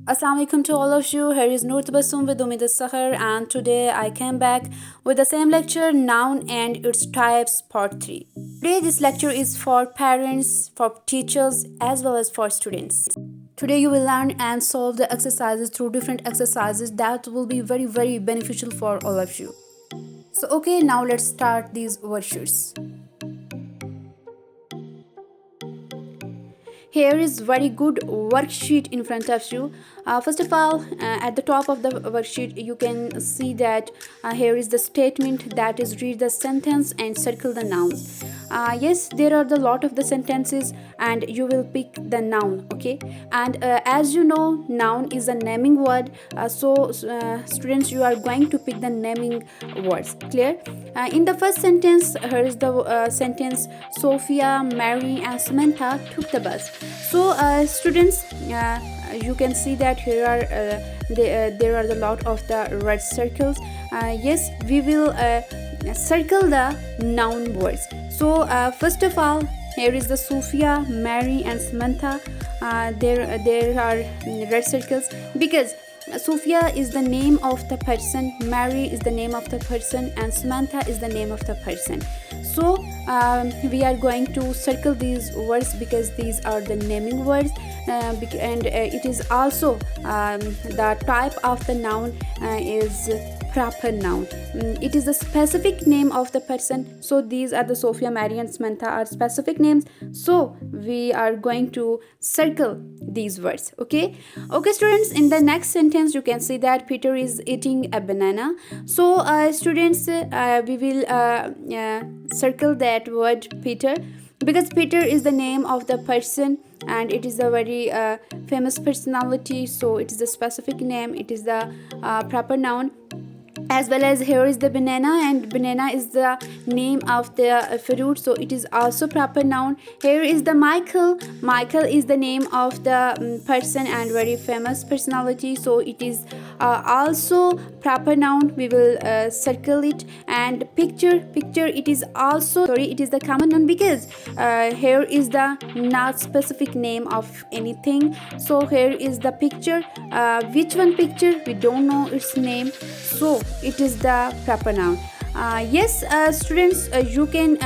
Assalamu alaikum to all of you. Here is Noor Tabassum with Umid Sahar, and today I came back with the same lecture, Noun and its Types, Part 3. Today this lecture is for parents, for teachers, as well as for students. Today you will learn and solve the exercises through different exercises that will be very beneficial for all of you. So okay, now let's start these worksheets. Here is very good worksheet in front of you. First of all, at the top of the worksheet you can see that here is the statement, that is read the sentence and circle the nouns. Yes, there are the lot of the sentences and you will pick the noun, okay? And as you know, noun is a naming word, so students, you are going to pick the naming words. Clear? In the first sentence, here is the sentence, Sophia, Mary and Samantha took the bus. So students, you can see that here are there are the lot of the red circles. Yes, we will circle the noun words. So first of all, here is the Sophia, Mary and Samantha. There are red circles because Sophia is the name of the person, Mary is the name of the person, and Samantha is the name of the person. So we are going to circle these words because these are the naming words, and it is also the type of the noun is proper noun. It is the specific name of the person. So these are the Sophia, Mary and Samantha are specific names. So we are going to circle these words. Okay students, in the next sentence you can see that Peter is eating a banana. So students, we will circle that word Peter because Peter is the name of the person and it is a very famous personality, so it is a specific name, it is the proper noun. As well as here is the banana, and banana is the name of the fruit, so it is also proper noun. Here is the Michael. Michael is the name of the person and very famous personality, so it is also proper noun. We will circle it. And picture, it is also, it is the common noun because here is the not specific name of anything. So here is the picture. Which one picture? We don't know its name, so it is the proper noun. Yes, students, you can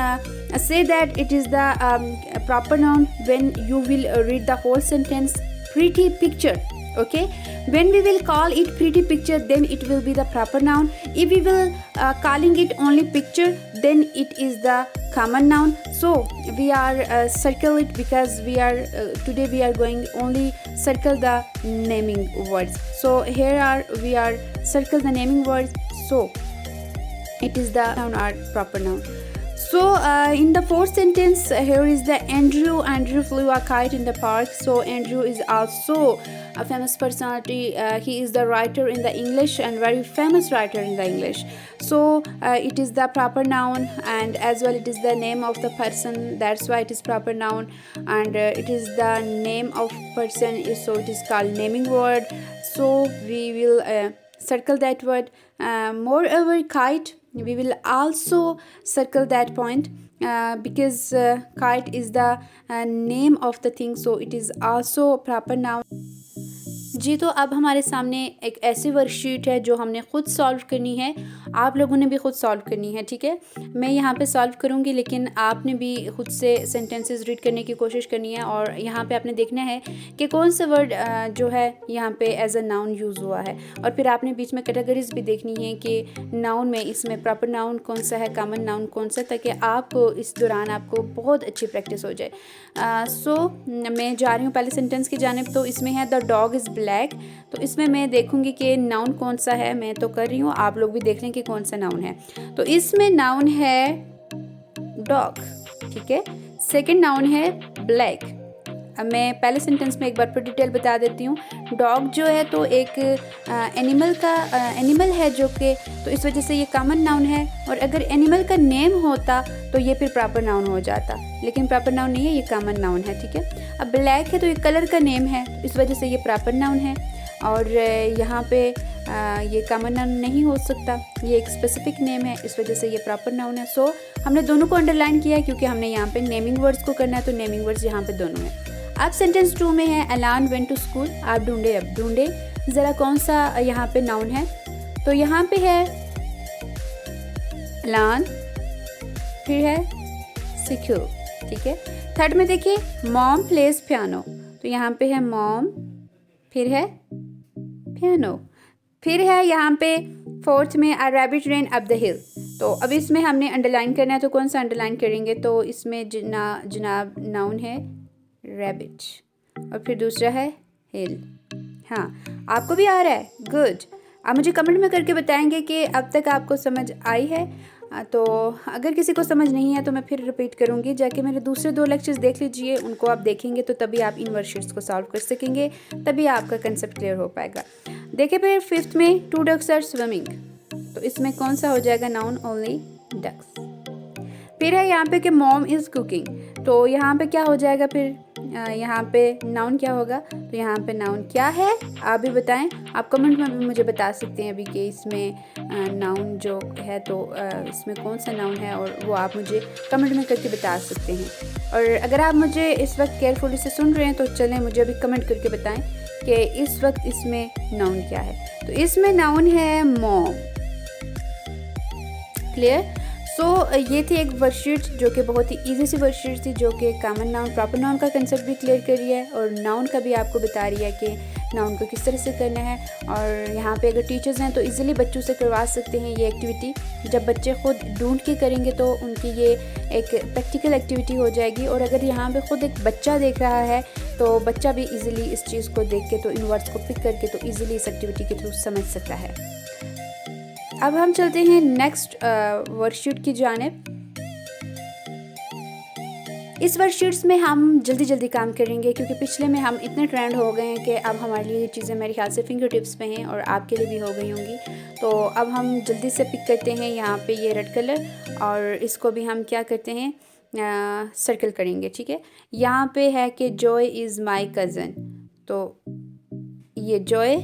say that it is the proper noun when you will read the whole sentence, pretty picture. Okay, when we will call it pretty picture, then it will be the proper noun. If we will calling it only picture, then it is the common noun. So we are circle it because we are today we are going only circle the naming words. So here we are circle the naming words, so it is the noun or proper noun. So in the fourth sentence, here is the Andrew. Andrew flew a kite in the park. So Andrew is also a famous personality. He is the writer in the English and very famous writer in the English. So it is the proper noun, and as well it is the name of the person. That's why it is proper noun, and it is the name of person. So it is called naming word. So we will circle that word. Moreover, kite, we will also circle that point because kite is the name of the thing, so it is also proper noun. जी, तो अब हमारे सामने एक ऐसी worksheet है जो हमने ख़ुद सॉल्व करनी है, आप लोगों ने भी ख़ुद सॉल्व करनी है, ठीक है? मैं यहाँ पे सॉल्व करूँगी, लेकिन आपने भी ख़ुद से सेंटेंसेस रीड करने की कोशिश करनी है और यहाँ पे आपने देखना है कि कौन सा वर्ड जो है यहाँ पे एज अ नाउन यूज़ हुआ है, और फिर आपने बीच में कैटेगरीज भी देखनी है कि नाउन में इसमें प्रॉपर नाउन कौन सा है, कॉमन नाउन कौन सा, ताकि आपको इस दौरान आपको बहुत अच्छी प्रैक्टिस हो जाए। सो मैं जा रही हूँ पहले सेंटेंस की जानिब। तो इसमें है द डॉग इज़ ब्लैक, तो इसमें मैं देखूंगी कि नाउन कौन सा है। मैं तो कर रही हूँ, आप लोग भी देख लें कि कौन सा नाउन है। तो इसमें नाउन है डॉग, ठीक है। सेकंड नाउन है ब्लैक। अब मैं पहले सेंटेंस में एक बार फिर डिटेल बता देती हूँ। डॉग जो है तो एक एनिमल है जो कि, तो इस वजह से ये कॉमन नाउन है, और अगर एनिमल का नेम होता तो ये फिर प्रॉपर नाउन हो जाता, लेकिन प्रॉपर नाउन नहीं है, ये कॉमन नाउन है, ठीक है। अब ब्लैक है तो ये कलर का नेम है, तो इस वजह से ये प्रॉपर नाउन है, और यहाँ पे ये कॉमन नाउन नहीं हो सकता, ये एक स्पेसिफिक नेम है, इस वजह से ये प्रॉपर नाउन है। सो हमने दोनों को अंडरलाइन किया है क्योंकि हमने यहाँ पे नेमिंग वर्ड्स को करना है, तो नेमिंग वर्ड्स यहाँ पे दोनों हैं। अब सेंटेंस 2 में है अलान वेंट टू स्कूल। आप ढूंढे, अब ढूंढे ज़रा कौन सा यहाँ पे नाउन है। तो यहाँ पे है अलान, फिर है सिक्योर, ठीक है। थर्ड में देखिए मॉम प्लेस पियानो। तो यहाँ पे है मॉम, फिर है पियानो, फिर है यहाँ पे फोर्थ में a rabbit rain up the हिल। तो अब इसमें हमने अंडरलाइन करना है, तो कौन सा अंडरलाइन करेंगे। तो इसमें जनाब नाउन है रैबिट, और फिर दूसरा है हिल। हाँ, आपको भी आ रहा है, गुड। आप मुझे कमेंट में करके बताएंगे कि अब तक आपको समझ आई है। तो अगर किसी को समझ नहीं है तो मैं फिर रिपीट करूँगी, जाके मेरे दूसरे 2 लेक्चर्स देख लीजिए, उनको आप देखेंगे तो तभी आप इन वर्कशीट्स को सॉल्व कर सकेंगे, तभी आपका कंसेप्ट क्लियर हो पाएगा। देखिए फिर फिफ्थ में 2 डक्स आर स्विमिंग। तो इसमें कौन सा हो जाएगा नाउन, ओनली डक्स। फिर है यहाँ पे कि मॉम इज़ कुकिंग। तो यहाँ पे क्या हो जाएगा, फिर यहाँ पे नाउन क्या होगा। तो यहाँ पे नाउन क्या है आप भी बताएं। आप कमेंट में भी मुझे बता सकते हैं अभी कि इसमें नाउन जो है तो इसमें कौन सा नाउन है, और वो आप मुझे कमेंट में करके बता सकते हैं। और अगर आप मुझे इस वक्त केयरफुली से सुन रहे हैं तो चलें मुझे अभी कमेंट करके बताएं कि इस वक्त इसमें नाउन क्या है। तो इसमें नाउन है मॉम। क्लियर। सो ये थी एक वर्कशीट जो कि बहुत ही इजी सी वर्कशीट थी, जो कि कॉमन नाउन प्रॉपर नाउन का कंसेप्ट भी क्लियर कर रही है और नाउन का भी आपको बता रही है कि नाउन को किस तरह से करना है। और यहाँ पे अगर टीचर्स हैं तो इजीली बच्चों से करवा सकते हैं ये एक्टिविटी। जब बच्चे खुद ढूंढ के करेंगे तो उनकी ये एक प्रैक्टिकल एक्टिविटी हो जाएगी। और अगर यहाँ पे खुद एक बच्चा देख रहा है तो बच्चा भी इजीली इस चीज़ को देख के, तो इन वर्ड्स को पिक करके तो इजीली इस एक्टिविटी के थ्रू समझ सकता है। अब हम चलते हैं नेक्स्ट वर्कशीट की जानिब। इस वर्कशीट्स में हम जल्दी जल्दी काम करेंगे क्योंकि पिछले में हम इतने ट्रेंड हो गए हैं कि अब हमारे लिए ये चीज़ें मेरे ख्याल से फिंगर टिप्स पे हैं और आपके लिए भी हो गई होंगी। तो अब हम जल्दी से पिक करते हैं यहाँ पे ये रेड कलर, और इसको भी हम क्या करते हैं सर्कल करेंगे, ठीक है। यहाँ पे है कि जॉय इज़ माई कज़न। तो ये जॉय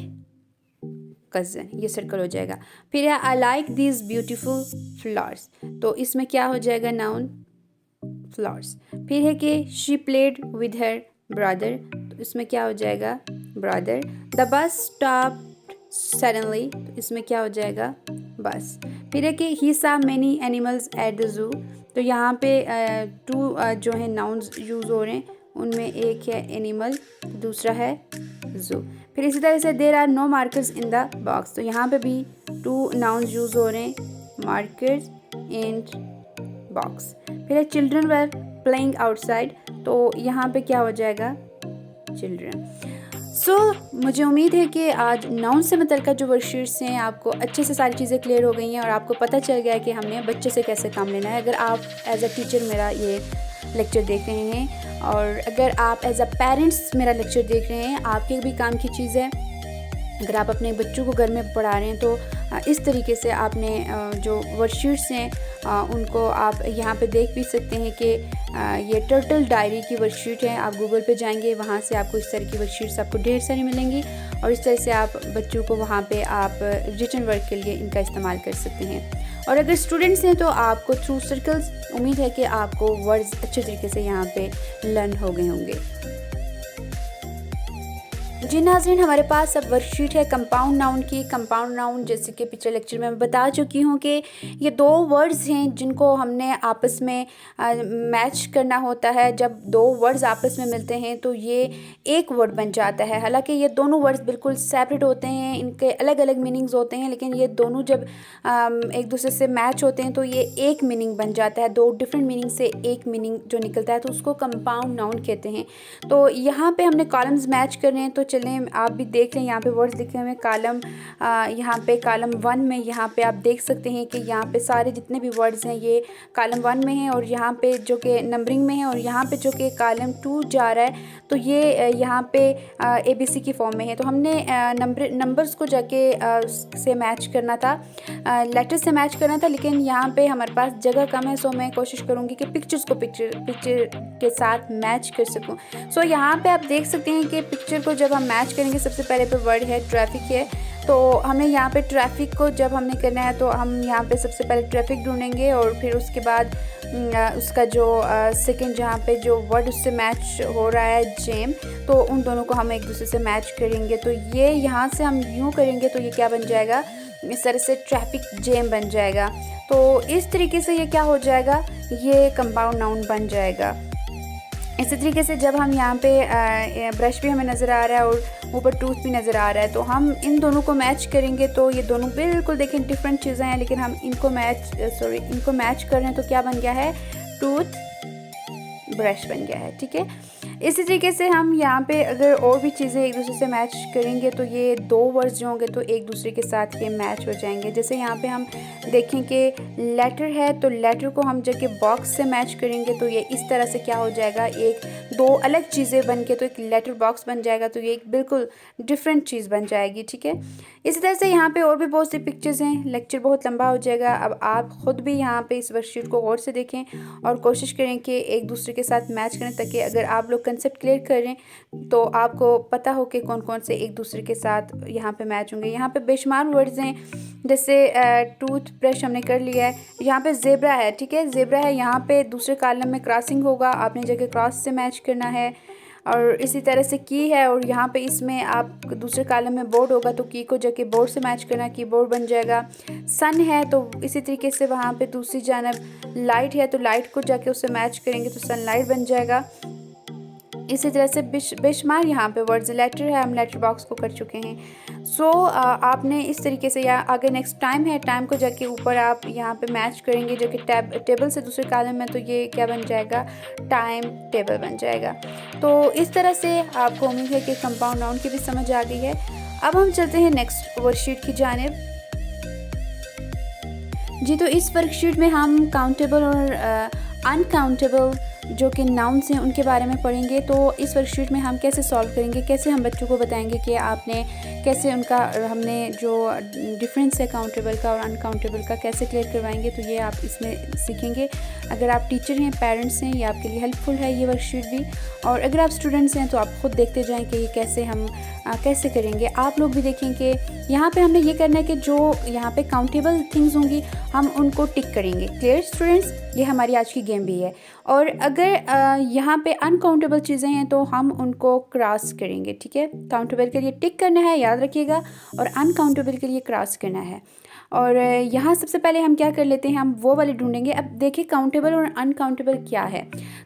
कज़न, ये सर्कल हो जाएगा। फिर है I like this beautiful flowers. तो इसमें क्या हो जाएगा नाउन फ्लावर्स। फिर है कि she played with her brother. तो इसमें क्या हो जाएगा brother. The bus stopped suddenly. तो इसमें क्या हो जाएगा बस। फिर है कि ही सा many animals at the zoo. तो यहाँ पे 2 जो है नाउन्स यूज़ हो रहे हैं, उनमें एक है एनिमल, दूसरा है जू। फिर इसी तरह से there are no markers in the box. तो यहाँ पे भी 2 नाउन्स यूज़ हो रहे हैं, मार्कर्स एंड बॉक्स। फिर है चिल्ड्रन वर प्लेइंग आउटसाइड। तो यहाँ पे क्या हो जाएगा चिल्ड्रन। सो मुझे उम्मीद है कि आज नाउन से मुतल्लिक़ जो वर्कशीट्स हैं आपको अच्छे से सारी चीज़ें क्लियर हो गई हैं और आपको पता चल गया है कि हमने बच्चे से कैसे काम लेना है। अगर आप एज अ टीचर मेरा ये लेक्चर देख रहे हैं और अगर आप एज अ पेरेंट्स मेरा लेक्चर देख रहे हैं, आपके भी काम की चीज़ है। अगर आप अपने बच्चों को घर में पढ़ा रहे हैं तो इस तरीके से आपने जो वर्कशीट्स हैं उनको आप यहाँ पे देख भी सकते हैं कि ये टर्टल डायरी की वर्कशीट है। आप गूगल पे जाएंगे, वहाँ से आपको इस तरह की वर्कशीट्स आपको ढेर सारी मिलेंगी और इस तरह से आप बच्चों को वहाँ पे आप रिटन वर्क के लिए इनका इस्तेमाल कर सकते हैं। और अगर स्टूडेंट्स हैं तो आपको थ्रू सर्कल्स उम्मीद है कि आपको वर्ड्स अच्छे तरीके से यहाँ पे लर्न हो गए होंगे। जी नाज़रीन, हमारे पास अब वर्कशीट है कंपाउंड नाउन की। कंपाउंड नाउन जैसे कि पिछले लेक्चर में मैं बता चुकी हूँ कि ये 2 वर्ड्स हैं जिनको हमने आपस में मैच करना होता है। जब 2 वर्ड्स आपस में मिलते हैं तो ये एक वर्ड बन जाता है। हालांकि ये दोनों वर्ड्स बिल्कुल सेपरेट होते हैं, इनके अलग अलग मीनिंग्स होते हैं, लेकिन ये दोनों जब एक दूसरे से मैच होते हैं तो ये एक मीनिंग बन जाता है। 2 डिफरेंट मीनिंग से एक मीनिंग जो निकलता है तो उसको कंपाउंड नाउन कहते हैं। तो यहाँ पे हमने कॉलम्स मैच कर रहे हैं, तो चलें आप भी देख लें। यहाँ पे वर्ड्स लिखे हुए हैं कॉलम, यहाँ पे कॉलम 1 में यहाँ पे आप देख सकते हैं कि यहाँ पे सारे जितने भी वर्ड्स हैं ये कॉलम 1 में हैं और यहाँ पे जो कि नंबरिंग में है और यहाँ पे जो कि कॉलम 2 जा रहा है तो ये यहाँ पे ABC की फॉर्म में है। तो हमने नंबर्स को जाके से मैच करना था, लेटर से मैच करना था, लेकिन यहाँ पे हमारे पास जगह कम है। सो मैं कोशिश करूँगी कि पिक्चर्स को पिक्चर के साथ मैच कर सकूँ। सो यहाँ पे आप देख सकते हैं कि पिक्चर को जब हम मैच करेंगे सबसे पहले पे वर्ड है ट्रैफिक है। तो हमें यहाँ पे ट्रैफिक को जब हमने करना है तो हम यहाँ पे सबसे पहले ट्रैफिक ढूंढेंगे और फिर उसके बाद उसका जो सेकंड जहाँ पे जो वर्ड उससे मैच हो रहा है जेम, तो उन दोनों को हम एक दूसरे से मैच करेंगे। तो ये यहाँ से हम यूँ करेंगे तो ये क्या बन जाएगा, इस तरह से ट्रैफिक जेम बन जाएगा। तो इस तरीके से ये क्या हो जाएगा, ये कंपाउंड नाउन बन जाएगा। इसी तरीके से जब हम यहाँ पे ब्रश भी हमें नज़र आ रहा है और ऊपर टूथ भी नज़र आ रहा है, तो हम इन दोनों को मैच करेंगे। तो ये दोनों बिल्कुल देखें डिफरेंट चीज़ें हैं, लेकिन हम इनको मैच कर रहे हैं तो क्या बन गया है, टूथ ब्रश बन गया है। ठीक है, इसी तरीके से हम यहाँ पे अगर और भी चीज़ें एक दूसरे से मैच करेंगे तो ये दो वर्ड्स जो होंगे तो एक दूसरे के साथ ये मैच हो जाएंगे। जैसे यहाँ पे हम देखें कि लेटर है, तो लेटर को हम जबकि बॉक्स से मैच करेंगे तो ये इस तरह से क्या हो जाएगा, एक दो अलग चीज़ें बन के तो एक लेटर बॉक्स बन जाएगा। तो ये एक बिल्कुल डिफरेंट चीज़ बन जाएगी। ठीक है, इसी तरह से यहाँ पे और भी बहुत सी पिक्चर्स हैं, लेक्चर बहुत लंबा हो जाएगा। अब आप ख़ुद भी यहाँ पे इस वर्कशीट को गौर से देखें और कोशिश करें कि एक दूसरे के साथ मैच करें, ताकि अगर आप लोग कंसेप्ट क्लियर करें तो आपको पता हो कि कौन कौन से एक दूसरे के साथ यहाँ पे मैच होंगे। यहाँ पे बेशुमार वर्ड्स हैं, जैसे टूथ ब्रश हमने कर लिया है। यहाँ पे ज़ेब्रा है, ठीक है, ज़ेब्रा है, यहाँ पे दूसरे कॉलम में क्रॉसिंग होगा, आपने जगह क्रॉस से मैच करना है। और इसी तरह से की है, और यहाँ पे इसमें आप दूसरे कॉलम में बोर्ड होगा तो की को जगह बोर्ड से मैच करना, की बोर्ड बन जाएगा। सन है तो इसी तरीके से वहाँ पे दूसरी जानब लाइट है तो लाइट को जाके उससे मैच करेंगे तो सनलाइट बन जाएगा। इसी तरह से बेशुमार यहाँ पे वर्ड्स, लेटर है, हम लेटर बॉक्स को कर चुके हैं। सो आपने इस तरीके से, या अगर नेक्स्ट टाइम है, टाइम को जाके ऊपर आप यहाँ पे मैच करेंगे जो कि टेबल से दूसरे कॉलम में, तो ये क्या बन जाएगा, टाइम टेबल बन जाएगा। तो इस तरह से आपको उम्मीद है कि कंपाउंड नाउन की भी समझ आ गई है। अब हम चलते हैं नेक्स्ट वर्कशीट की जानिब। जी, तो इस वर्कशीट में हम काउंटेबल और अनकाउंटेबल जो कि नाउन्स हैं उनके बारे में पढ़ेंगे। तो इस वर्कशीट में हम कैसे सॉल्व करेंगे, कैसे हम बच्चों को बताएंगे कि आपने कैसे उनका, हमने जो डिफरेंस है काउंटेबल का और अनकाउंटेबल का कैसे क्लियर करवाएंगे, तो ये आप इसमें सीखेंगे। अगर आप टीचर हैं, पेरेंट्स हैं, ये आपके लिए हेल्पफुल है ये वर्कशीट भी। और अगर आप स्टूडेंट्स हैं तो आप खुद देखते जाएँ कि ये कैसे हम कैसे करेंगे। आप लोग भी देखें कि यहाँ पे हमने ये करना है कि जो यहाँ पे काउंटेबल थिंग्स होंगी हम उनको टिक करेंगे। क्लियर स्टूडेंट्स, ये हमारी आज की गेम भी है। और अगर यहाँ पे अनकाउंटेबल चीज़ें हैं तो हम उनको क्रॉस करेंगे। ठीक है, काउंटेबल के लिए टिक करना है, याद रखिएगा, और अनकाउंटेबल के लिए क्रॉस करना है। और यहाँ सबसे पहले हम क्या कर लेते हैं, हम वो वाले ढूंढेंगे। अब देखिए काउंटेबल और अनकाउंटेबल क्या है।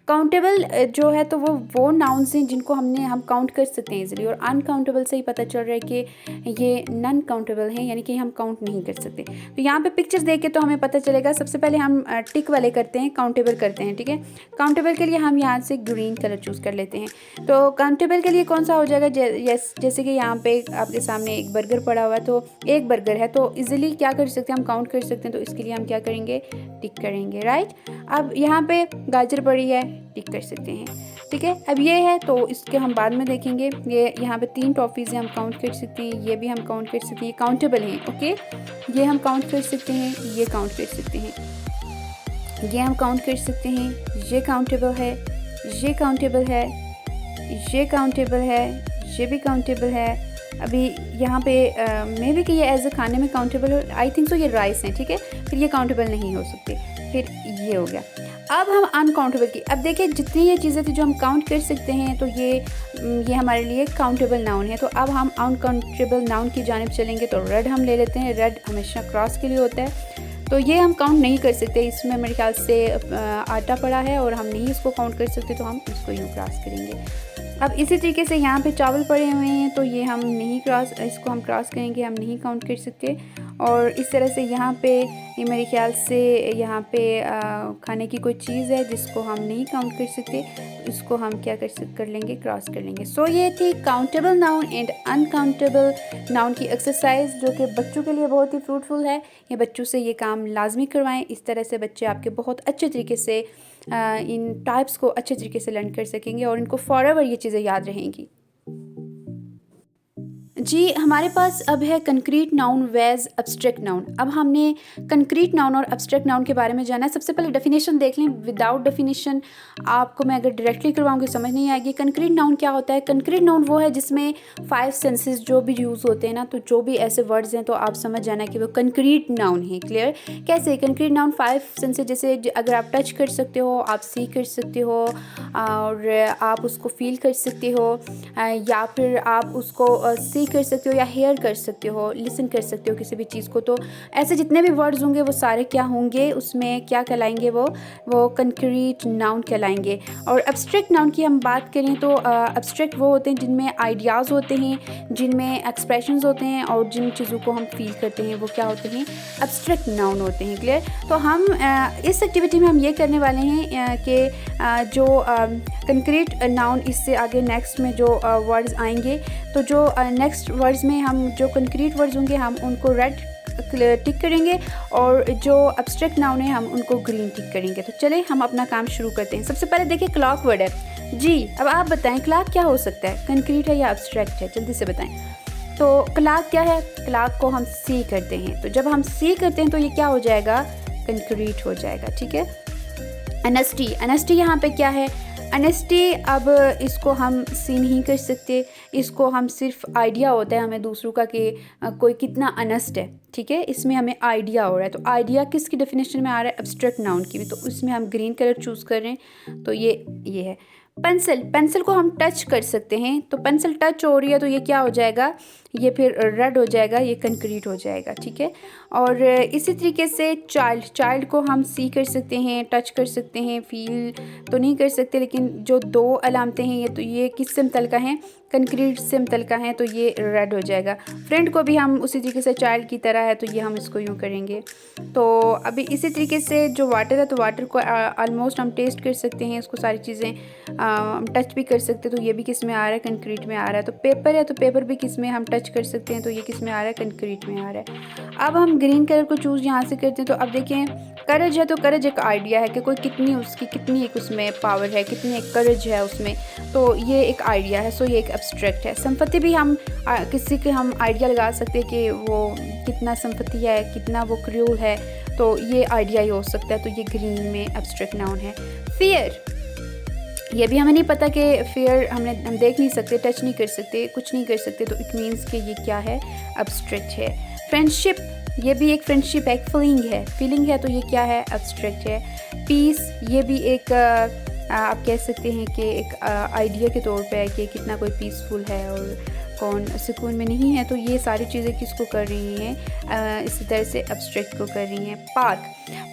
काउंटेबल जो है तो वो नाउन्स हैं जिनको हम काउंट कर सकते हैं इजीली, और अनकाउंटेबल से ही पता चल रहा है कि ये नॉन काउंटेबल हैं, यानी कि हम काउंट नहीं कर सकते। तो यहाँ पे पिक्चर्स देख के तो हमें पता चलेगा। सबसे पहले हम टिक वाले करते हैं, काउंटेबल करते हैं। ठीक है, काउंटेबल के लिए हम यहाँ से ग्रीन कलर चूज़ कर लेते हैं। तो काउंटेबल के लिए कौन सा हो जाएगा, जैसे कि यहाँ पे आपके सामने एक बर्गर पड़ा हुआ है, तो एक बर्गर है तो इजीली क्या कर सकते हैं, हम काउंट कर सकते हैं। तो इसके लिए हम क्या करेंगे, टिक करेंगे, राइट। अब यहाँ पे गाजर पड़ी है, टिक कर सकते हैं। ठीक है, अब ये है तो इसके हम बाद में देखेंगे। ये यहाँ पे 3 टॉफ़ीज़ हैं, हम काउंट कर सकते हैं। ये भी हम काउंट कर सकते हैं, ये काउंटेबल हैं। ओके, ये हम काउंट कर सकते हैं, ये काउंट कर सकते हैं, ये हम काउंट कर सकते हैं, ये काउंटेबल है, ये काउंटेबल है, ये काउंटेबल है, ये भी काउंटेबल है। अभी यहाँ पे मे भी कि ये एज ए खाने में काउंटेबल हो, आई थिंक सो ये राइस है। ठीक है, फिर ये काउंटेबल नहीं हो सकते, फिर ये हो गया। अब हम अनकाउंटेबल की, अब देखिए जितनी ये चीज़ें थी जो हम काउंट कर सकते हैं तो ये हमारे लिए काउंटेबल नाउन है। तो अब हम अनकाउंटेबल नाउन की जानिब चलेंगे। तो रेड हम ले लेते हैं, रेड हमेशा क्रॉस के लिए होता है, तो ये हम काउंट नहीं कर सकते। इसमें मेरे ख्याल से आटा पड़ा है और हम नहीं इसको काउंट कर सकते, तो हम इसको यूँ क्रॉस करेंगे। अब इसी तरीके से यहाँ पे चावल पड़े हुए हैं तो ये हम नहीं इसको हम क्रॉस करेंगे, हम नहीं काउंट कर सकते। और इस तरह से यहाँ पे ये मेरे ख्याल से यहाँ पे खाने की कोई चीज़ है जिसको हम नहीं काउंट कर सकते, इसको हम क्या कर लेंगे, क्रॉस कर लेंगे। सो ये थी countable noun and uncountable noun की एक्सरसाइज, जो कि बच्चों के लिए बहुत ही फ्रूटफुल है। ये बच्चों से ये काम लाजमी करवाएं, इस तरह से बच्चे आपके बहुत अच्छे तरीके से इन टाइप्स को अच्छे तरीके से लर्न कर सकेंगे और इनको फॉरएवर ये चीज़ें याद रहेंगी। जी, हमारे पास अब है concrete noun versus abstract noun. अब हमने कंक्रीट नाउन और एब्स्ट्रैक्ट नाउन के बारे में जाना है। सबसे पहले डेफिनेशन देख लें। विदाउट डेफिनेशन आपको मैं अगर डायरेक्टली करवाऊँगी समझ नहीं आएगी। कंक्रीट नाउन क्या होता है? कंक्रीट नाउन वो है जिसमें 5 सेंसेस जो भी यूज़ होते हैं ना, तो जो भी ऐसे वर्ड्स हैं तो आप समझ जाना कि वो कंक्रीट नाउन है। क्लियर? कैसे? कंक्रीट नाउन 5 सेंसेस, जैसे अगर आप टच कर सकते हो, आप सी कर सकते हो और आप उसको फील कर सकते हो, या फिर आप उसको सी कर सकते हो या हेयर कर सकते हो, लिसन कर सकते हो किसी भी चीज़ को। तो ऐसे जितने भी वर्ड्स होंगे वो सारे क्या होंगे, उसमें क्या कहलाएंगे, वो कंक्रीट नाउन कहलाएंगे। और एब्स्ट्रैक्ट नाउन की हम बात करें तो एब्स्ट्रैक्ट वो होते हैं जिनमें आइडियाज़ होते हैं, जिनमें एक्सप्रेशंस होते हैं और जिन चीज़ों को हम फील करते हैं वो क्या होते हैं, एब्स्ट्रैक्ट नाउन होते हैं। क्लियर? तो हम इस एक्टिविटी में हम ये करने वाले हैं कि जो कंक्रीट नाउन, इससे आगे नेक्स्ट में जो वर्ड्स आएंगे, तो जो नेक्स्ट वर्ड्स में हम जो कंक्रीट वर्ड्स होंगे हम उनको रेड टिक करेंगे और जो एब्स्ट्रैक्ट नाउन है हम उनको ग्रीन टिक करेंगे। तो चलें हम अपना काम शुरू करते हैं। सबसे पहले देखिए क्लॉक वर्ड है जी। अब आप बताएं क्लॉक क्या हो सकता है, कंक्रीट है या एब्स्ट्रैक्ट है? जल्दी से बताएं। तो क्लॉक क्या है? क्लॉक को हम सी करते हैं, तो जब हम सी करते हैं तो ये क्या हो जाएगा, कंक्रीट हो जाएगा। ठीक है। एनएसटी, एनएसटी यहाँ पे क्या है? एनएसटी, अब इसको हम सी नहीं कर सकते, इसको हम सिर्फ आइडिया होता है हमें दूसरों का कि कोई कितना अनेस्ट है। ठीक है, इसमें हमें आइडिया हो रहा है। तो आइडिया किसकी डेफिनेशन में आ रहा है? एब्स्ट्रैक्ट नाउन की भी। तो इसमें हम ग्रीन कलर चूज़ कर रहे हैं, तो ये है। पेंसिल, पेंसिल को हम टच कर सकते हैं, तो पेंसिल टच हो रही है तो ये क्या हो जाएगा, ये फिर रेड हो जाएगा, ये कंक्रीट हो जाएगा। ठीक है। और इसी तरीके से चाइल्ड, चाइल्ड को हम सी कर सकते हैं, टच कर सकते हैं, फील तो नहीं कर सकते, लेकिन जो दो अलामतें हैं ये, तो ये किस से मुतल्लिक़ हैं, कंक्रीट से मुतल्लिक़ हैं, तो ये रेड हो जाएगा। फ्रेंड को भी हम उसी तरीके से चाइल्ड की तरह है, तो ये हम इसको यूँ करेंगे। तो अभी इसी तरीके से जो वाटर है, तो वाटर को ऑलमोस्ट हम टेस्ट कर सकते हैं, इसको सारी चीज़ें हम टच भी कर सकते हैं, तो ये भी किस में आ रहा है, कंक्रीट में आ रहा है। तो पेपर है, तो पेपर भी किस में हम टच कर सकते हैं, तो ये किस में आ रहा है, कंक्रीट में आ रहा है। अब हम ग्रीन कलर को चूज़ यहाँ से करते हैं, तो अब देखें करेज है, तो करेज एक आइडिया है कि कोई कितनी एक उसमें पावर है, कितनी एक करेज है उसमें, तो ये एक आइडिया है। सो ये एक एब्स्ट्रैक्ट है। संपत्ति भी हम किसी के हम आइडिया लगा सकते हैं कि वो कितना संपत्ति है, कितना वो क्रूर है, तो ये आइडिया ही हो सकता है। तो ये ग्रीन में एब्स्ट्रैक्ट नाउन है। फियर, ये भी हमें नहीं पता कि फेयर हम देख नहीं सकते, टच नहीं कर सकते, कुछ नहीं कर सकते, तो इट मीन्स कि ये क्या है, एब्स्ट्रैक्ट है। फ्रेंडशिप, ये भी एक फ्रेंडशिप है, एक फीलिंग है, तो ये क्या है, एब्स्ट्रैक्ट है। पीस, ये भी एक आप कह सकते हैं कि एक आइडिया के तौर पे है कि कितना कोई पीसफुल है और कौन सुकून में नहीं है, तो ये सारी चीज़ें किसको कर रही हैं, इसी तरह से एब्स्ट्रैक्ट को कर रही हैं। पार्क,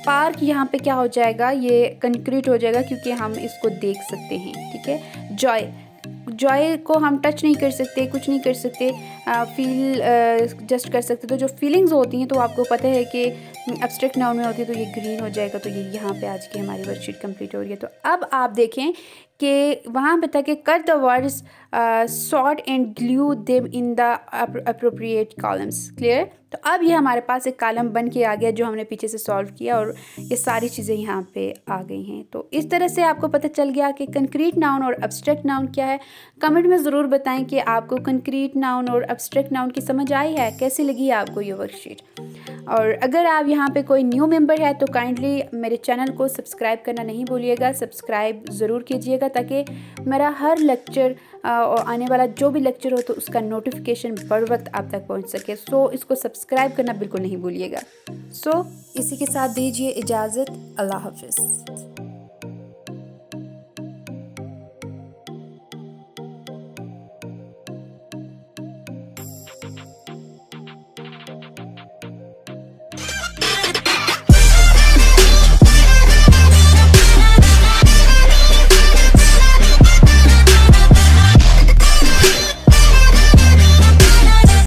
पार्क यहाँ पे क्या हो जाएगा, ये कंक्रीट हो जाएगा क्योंकि हम इसको देख सकते हैं। ठीक है। जॉय, जॉय को हम टच नहीं कर सकते, कुछ नहीं कर सकते, फील जस्ट कर सकते। तो जो फीलिंग्स होती हैं तो आपको पता है कि एब्स्ट्रैक्ट नाउन में होती है, तो ये ग्रीन हो जाएगा। तो ये यहाँ पे आज की हमारी वर्कशीट कंप्लीट हो रही है। तो अब आप देखें कि वहाँ पे था कि cut the words, sort and glue them in the appropriate columns. Clear? तो अब ये हमारे पास एक कॉलम बन के आ गया जो हमने पीछे से सॉल्व किया और ये सारी चीज़ें यहाँ पे आ गई हैं। तो इस तरह से आपको पता चल गया कि कंक्रीट नाउन और एब्स्ट्रैक्ट नाउन क्या है। कमेंट में ज़रूर बताएं कि आपको कंक्रीट नाउन और एब्स्ट्रैक्ट नाउन की समझ आई है, कैसी लगी आपको ये वर्कशीट। और अगर आप यहाँ पे कोई न्यू मेंबर है तो काइंडली मेरे चैनल को सब्सक्राइब करना नहीं भूलिएगा, सब्सक्राइब ज़रूर कीजिएगा ताकि मेरा हर लेक्चर और आने वाला जो भी लेक्चर हो तो उसका नोटिफिकेशन बर वक्त आप तक पहुँच सके। सो इसको सब्सक्राइब करना बिल्कुल नहीं भूलिएगा। सो इसी के साथ दीजिए इजाज़त। अल्लाह हाफिज़।